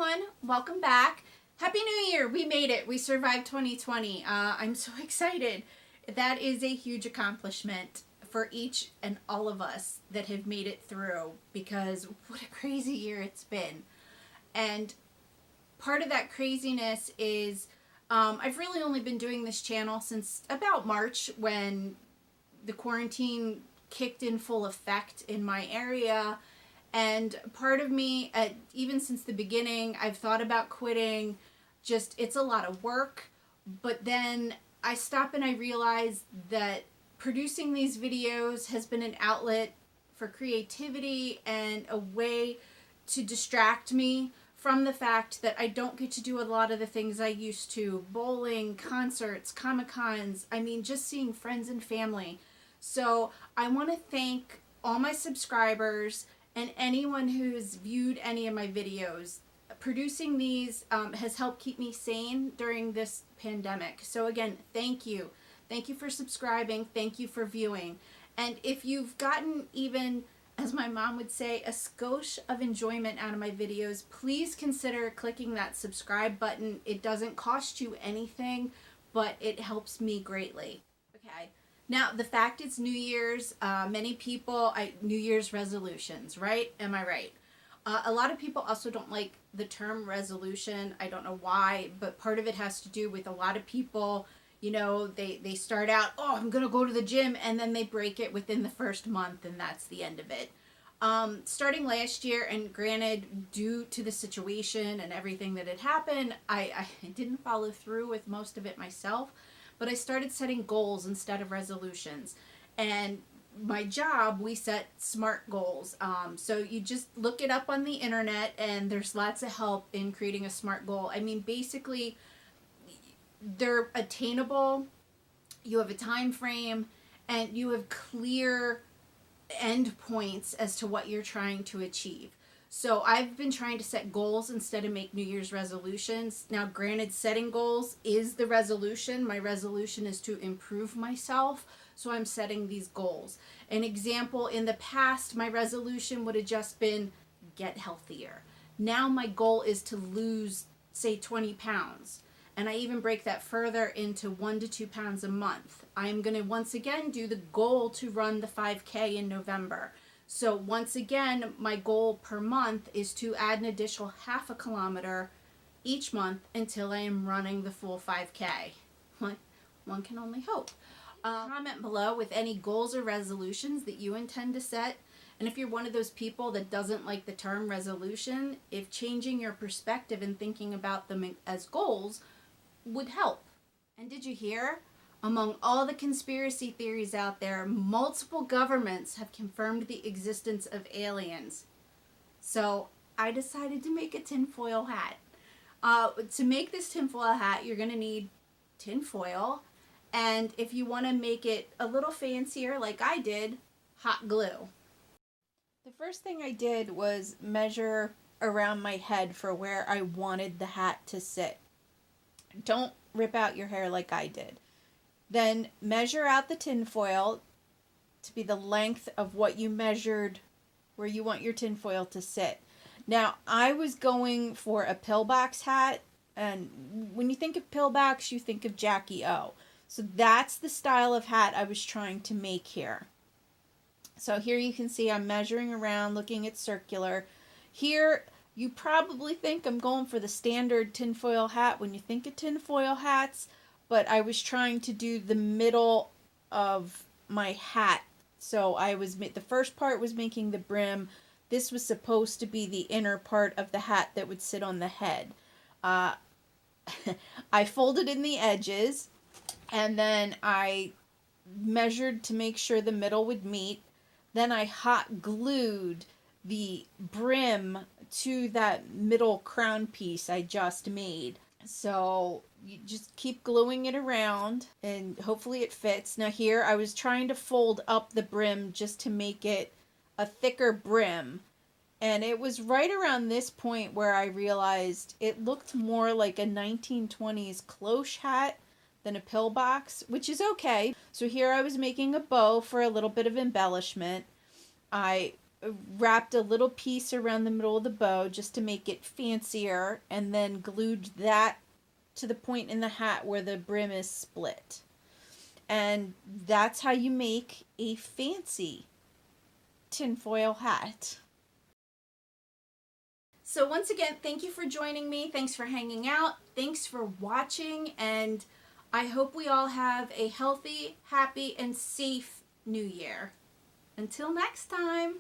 everyone, welcome back. Happy New Year! We made it. We survived 2020. I'm so excited. That is a huge accomplishment for each and all of us that have made it through, because what a crazy year it's been. And part of that craziness is I've really only been doing this channel since about March, when the quarantine kicked in full effect in my area. And part of me, even since the beginning, I've thought about quitting. Just, it's a lot of work. But then I stop and I realize that producing these videos has been an outlet for creativity and a way to distract me from the fact that I don't get to do a lot of the things I used to. Bowling, concerts, Comic-Cons, I mean, just seeing friends and family. So I want to thank all my subscribers and anyone who's viewed any of my videos. Producing these has helped keep me sane during this pandemic. So again, thank you. Thank you for subscribing. Thank you for viewing. And if you've gotten even, as my mom would say, a skosh of enjoyment out of my videos, please consider clicking that subscribe button. It doesn't cost you anything, but it helps me greatly. Okay. Now, the fact it's New Year's, many people, New Year's resolutions, right? Am I right? A lot of people also don't like the term resolution. I don't know why, but part of it has to do with a lot of people, you know, they start out, oh, I'm going to go to the gym, and then they break it within the first month, and that's the end of it. Starting last year, and granted, due to the situation and everything that had happened, I didn't follow through with most of it myself. But I started setting goals instead of resolutions. And my job, we set SMART goals. So you just look it up on the internet, and there's lots of help in creating a SMART goal. I mean, basically, they're attainable, you have a time frame, and you have clear end points as to what you're trying to achieve. So I've been trying to set goals instead of make New Year's resolutions. Now, granted, setting goals is the resolution. My resolution is to improve myself, so I'm setting these goals. An example, in the past, my resolution would have just been get healthier. Now my goal is to lose, say, 20 pounds. And I even break that further into 1 to 2 pounds a month. I'm going to once again do the goal to run the 5K in November. So once again, my goal per month is to add an additional half a kilometer each month until I am running the full 5K. One can only hope. Comment below with any goals or resolutions that you intend to set. And if you're one of those people that doesn't like the term resolution, if changing your perspective and thinking about them as goals would help. And did you hear? Among all the conspiracy theories out there, multiple governments have confirmed the existence of aliens. So I decided to make a tinfoil hat. To make this tinfoil hat, you're going to need tinfoil. And if you want to make it a little fancier, like I did, hot glue. The first thing I did was measure around my head for where I wanted the hat to sit. Don't rip out your hair like I did. Then measure out the tinfoil to be the length of what you measured where you want your tinfoil to sit. Now, I was going for a pillbox hat, and when you think of pillbox, you think of Jackie O. So that's the style of hat I was trying to make here. So here you can see I'm measuring around, looking at circular. Here, you probably think I'm going for the standard tinfoil hat when you think of tinfoil hats, but I was trying to do the middle of my hat. So the first part was making the brim. This was supposed to be the inner part of the hat that would sit on the head. I folded in the edges, and then I measured to make sure the middle would meet. Then I hot glued the brim to that middle crown piece I just made. So you just keep gluing it around, and hopefully it fits. Now here I was trying to fold up the brim just to make it a thicker brim. And it was right around this point where I realized it looked more like a 1920s cloche hat than a pillbox, which is okay. So here I was making a bow for a little bit of embellishment. I wrapped a little piece around the middle of the bow just to make it fancier, and then glued that to the point in the hat where the brim is split. And that's how you make a fancy tinfoil hat. So once again, thank you for joining me. Thanks for hanging out. Thanks for watching. And I hope we all have a healthy, happy, and safe New Year. Until next time.